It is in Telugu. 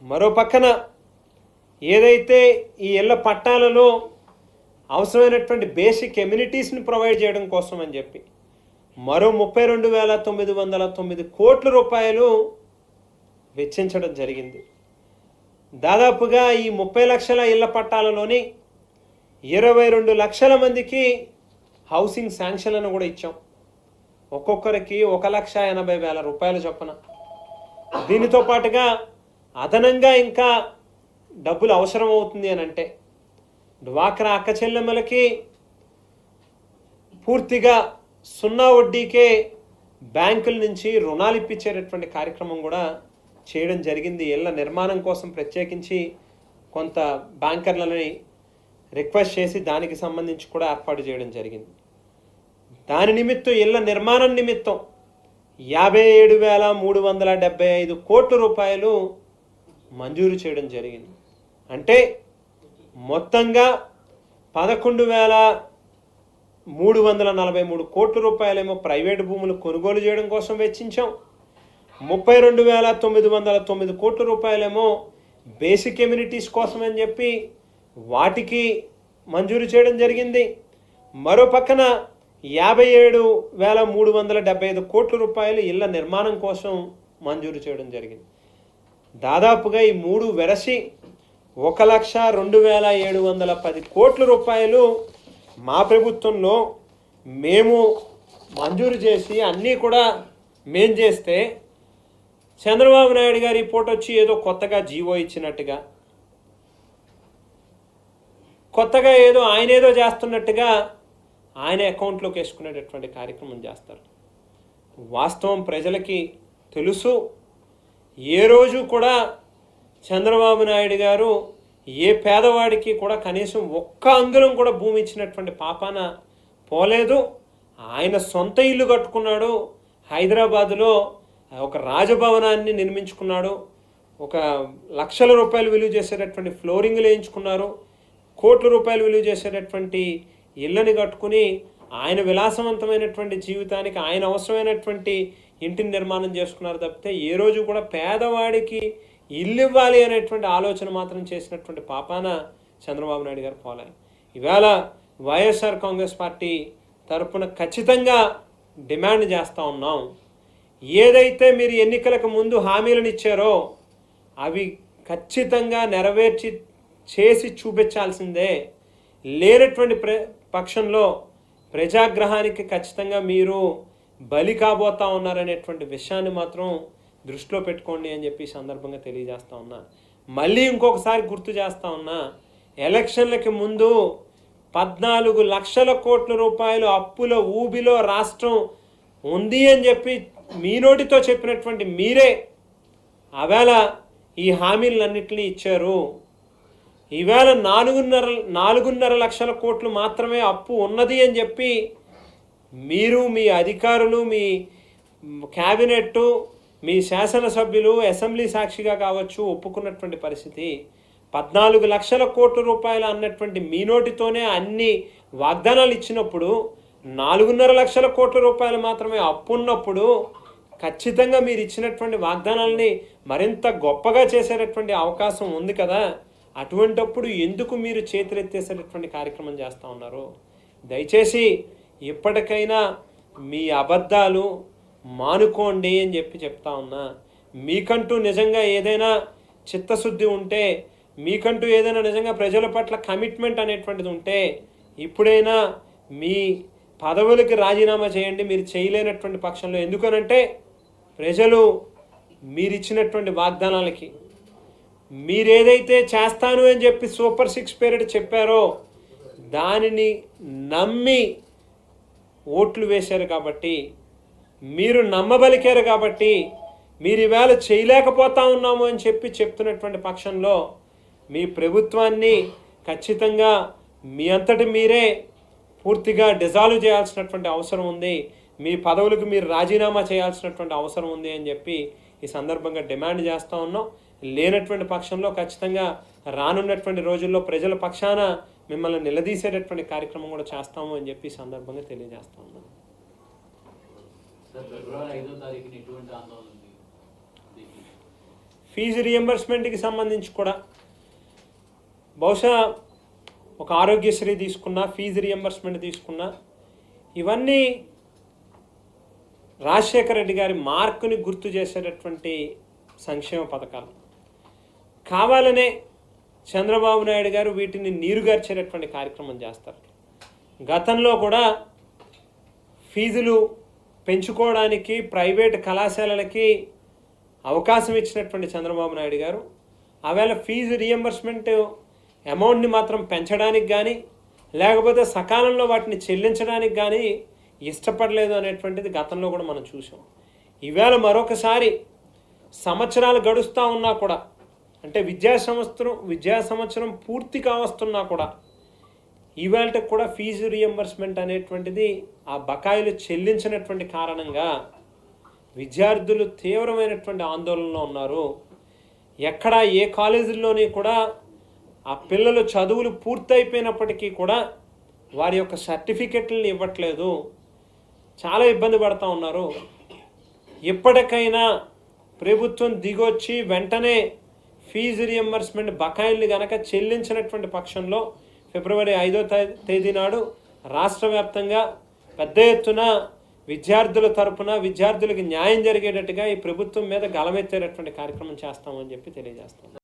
మరో పక్కన ఏదైతే ఈ ఇళ్ల పట్టాలలో అవసరమైనటువంటి బేసిక్ ఎమ్యూనిటీస్ని ప్రొవైడ్ చేయడం కోసం అని చెప్పి మరో 32,909 కోట్ల రూపాయలు వెచ్చించడం జరిగింది. దాదాపుగా ఈ 30 లక్షల ఇళ్ల పట్టాలలోని 22 లక్షల మందికి హౌసింగ్ శాంక్షన్లను కూడా ఇచ్చాం. ఒక్కొక్కరికి 1,80,000 రూపాయల చొప్పున. దీనితో పాటుగా అదనంగా ఇంకా డబ్బులు అవసరం అవుతుంది అని అంటే డ్వాక్రా అక్క చెల్లెమ్మలకి పూర్తిగా 0 వడ్డీకే బ్యాంకుల నుంచి రుణాలు ఇప్పించేటటువంటి కార్యక్రమం కూడా చేయడం జరిగింది. ఇళ్ల నిర్మాణం కోసం ప్రత్యేకించి కొంత బ్యాంకర్లని రిక్వెస్ట్ చేసి దానికి సంబంధించి కూడా ఏర్పాటు చేయడం జరిగింది. దాని నిమిత్తం ఇళ్ల నిర్మాణం నిమిత్తం 57,375 కోట్ల రూపాయలు మంజూరు చేయడం జరిగింది. అంటే మొత్తంగా 11,343 కోట్ల రూపాయలేమో ప్రైవేటు భూములు కొనుగోలు చేయడం కోసం వెచ్చించాం. 32,909 కోట్ల రూపాయలేమో బేసిక్ ఎమ్యూనిటీస్ కోసం అని చెప్పి వాటికి మంజూరు చేయడం జరిగింది. మరో పక్కన 57,375 కోట్ల రూపాయలు ఇళ్ల నిర్మాణం కోసం మంజూరు చేయడం జరిగింది. దాదాపుగా ఈ మూడు వెరసి 1,02,710 కోట్ల రూపాయలు మా ప్రభుత్వంలో మేము మంజూరు చేసి అన్నీ కూడా మేం చేస్తే చంద్రబాబు నాయుడు గారి రిపోర్ట్ వచ్చి ఏదో కొత్తగా జీవో ఇచ్చినట్టుగా, కొత్తగా ఏదో ఆయన ఏదో చేస్తున్నట్టుగా ఆయన అకౌంట్లోకి వేసుకునేటటువంటి కార్యక్రమం చేస్తారు. వాస్తవం ప్రజలకి తెలుసు. ఏ రోజు కూడా చంద్రబాబు నాయుడు గారు ఏ పేదవాడికి కూడా కనీసం ఒక్క అంగుళం కూడా భూమి ఇచ్చినటువంటి పాపాన పోలేదు. ఆయన సొంత ఇల్లు కట్టుకున్నాడు. హైదరాబాదులో ఒక రాజభవనాన్ని నిర్మించుకున్నాడు. 1,00,000 రూపాయలు విలువ చేసేటటువంటి ఫ్లోరింగ్లు వేయించుకున్నారు. కోట్ల రూపాయలు విలువ చేసేటటువంటి ఇళ్ళని కట్టుకుని ఆయన విలాసవంతమైనటువంటి జీవితానికి ఆయన అవసరమైనటువంటి ఇంటిని నిర్మాణం చేసుకున్నారు తప్పితే ఏ రోజు కూడా పేదవాడికి ఇల్లు ఇవ్వాలి అనేటువంటి ఆలోచన మాత్రం చేసినటువంటి పాపాన చంద్రబాబు నాయుడు గారు పోలేదు. ఇవాళ వైఎస్ఆర్ కాంగ్రెస్ పార్టీ తరఫున ఖచ్చితంగా డిమాండ్ చేస్తూ ఉన్నాం. ఏదైతే మీరు ఎన్నికలకు ముందు హామీలను ఇచ్చారో అవి ఖచ్చితంగా నెరవేర్చి చేసి చూపించాల్సిందే. లేనటువంటి పక్షంలో ప్రజాగ్రహానికి ఖచ్చితంగా మీరు బలి కాబోతా ఉన్నారనేటువంటి విషయాన్ని మాత్రం దృష్టిలో పెట్టుకోండి అని చెప్పి సందర్భంగా తెలియజేస్తా ఉన్నా. మళ్ళీ ఇంకొకసారి గుర్తు చేస్తా ఉన్నా, ఎలక్షన్లకి ముందు 14 లక్షల కోట్ల రూపాయలు అప్పుల ఊబిలో రాష్ట్రం ఉంది అని చెప్పి మీ నోటితో చెప్పినటువంటి మీరే ఆవేళ ఈ హామీలన్నింటినీ ఇచ్చారు. ఈవేళ 4.5 లక్షల కోట్లు మాత్రమే అప్పు ఉన్నది అని చెప్పి మీరు, మీ అధికారులు, మీ క్యాబినెట్, మీ శాసనసభ్యులు అసెంబ్లీ సాక్షిగా కావచ్చు ఒప్పుకున్నటువంటి పరిస్థితి. 14 లక్షల కోట్ల రూపాయలు అన్నటువంటి మీ నోటితోనే అన్ని వాగ్దానాలు ఇచ్చినప్పుడు 4.5 లక్షల కోట్ల రూపాయలు మాత్రమే అప్పు ఉన్నప్పుడు ఖచ్చితంగా మీరు ఇచ్చినటువంటి వాగ్దానాలని మరింత గొప్పగా చేసేటటువంటి అవకాశం ఉంది కదా. అటువంటప్పుడు ఎందుకు మీరు చేతులెత్తేసేటటువంటి కార్యక్రమం చేస్తూ ఉన్నారు? దయచేసి ఇప్పటికైనా మీ అబద్ధాలు మానుకోండి అని చెప్పి చెప్తా ఉన్నా. మీకంటూ నిజంగా ఏదైనా చిత్తశుద్ధి ఉంటే, మీకంటూ ఏదైనా నిజంగా ప్రజల పట్ల కమిట్మెంట్ అనేటువంటిది ఉంటే ఇప్పుడైనా మీ పదవులకి రాజీనామా చేయండి. మీరు చేయలేనటువంటి పక్షంలో. ఎందుకనంటే ప్రజలు మీరిచ్చినటువంటి వాగ్దానాలకి, మీరేదైతే చేస్తాను అని చెప్పి సూపర్ 6 పీరియడ్ చెప్పారో దానిని నమ్మి ఓట్లు వేశారు కాబట్టి, మీరు నమ్మబలికారు కాబట్టి, మీరు ఈవేళ చేయలేకపోతా ఉన్నాము అని చెప్పి చెప్తున్నటువంటి పక్షంలో మీ ప్రభుత్వాన్ని ఖచ్చితంగా మీ అంతటి మీరే పూర్తిగా డిజాల్వ్ చేయాల్సినటువంటి అవసరం ఉంది. మీ పదవులకు మీరు రాజీనామా చేయాల్సినటువంటి అవసరం ఉంది అని చెప్పి ఈ సందర్భంగా డిమాండ్ చేస్తూ ఉన్నాం. లేనటువంటి పక్షంలో ఖచ్చితంగా రానున్నటువంటి రోజుల్లో ప్రజల పక్షాన మిమ్మల్ని నిలదీసేటటువంటి కార్యక్రమం కూడా చేస్తాము అని చెప్పి ఈ సందర్భంగా తెలియజేస్తా ఉన్నాం. ఫీజు రియంబర్స్మెంట్కి సంబంధించి కూడా బహుశా ఒక ఆరోగ్యశ్రీ తీసుకున్నా, ఫీజు రియంబర్స్మెంట్ తీసుకున్నా, ఇవన్నీ రాజశేఖర రెడ్డి గారి మార్కుని గుర్తు చేసేటటువంటి సంక్షేమ పథకాలు. కావాలనే చంద్రబాబు నాయుడు గారు వీటిని నీరుగార్చేటటువంటి కార్యక్రమం చేస్తారు. గతంలో కూడా ఫీజులు పెంచుకోవడానికి ప్రైవేట్ కళాశాలలకి అవకాశం ఇచ్చినటువంటి చంద్రబాబు నాయుడు గారు ఆవేళ ఫీజు రియంబర్స్మెంట్ అమౌంట్ని మాత్రం పెంచడానికి కానీ లేకపోతే సకాలంలో వాటిని చెల్లించడానికి కానీ ఇష్టపడలేదు అనేటువంటిది గతంలో కూడా మనం చూసాం. ఈవేళ మరొకసారి సంవత్సరాలు గడుస్తూ ఉన్నా కూడా, అంటే విద్యా సంవత్సరం పూర్తి కావస్తున్నా కూడా ఈవేళకి కూడా ఫీజు రియంబర్స్మెంట్ అనేటువంటిది ఆ బకాయిలు చెల్లించినటువంటి కారణంగా విద్యార్థులు తీవ్రమైనటువంటి ఆందోళనలో ఉన్నారు. ఎక్కడ ఏ కాలేజీల్లోని కూడా ఆ పిల్లలు చదువులు పూర్తయిపోయినప్పటికీ కూడా వారి యొక్క సర్టిఫికెట్లను ఇవ్వట్లేదు, చాలా ఇబ్బంది పడుతూ ఉన్నారు. ఎప్పటికైనా ప్రభుత్వం దిగొచ్చి వెంటనే ఫీజు రియంబర్స్మెంట్ బకాయిల్ని కనుక చెల్లించినటువంటి పక్షంలో ఫిబ్రవరి 5వ తేదీ నాడు రాష్ట్ర వ్యాప్తంగా పెద్ద ఎత్తున విద్యార్థుల తరపున విద్యార్థులకు న్యాయం జరిగేటట్టుగా ఈ ప్రభుత్వం మీద గలమెత్తేటటువంటి కార్యక్రమం చేస్తామని చెప్పి తెలియజేస్తాం.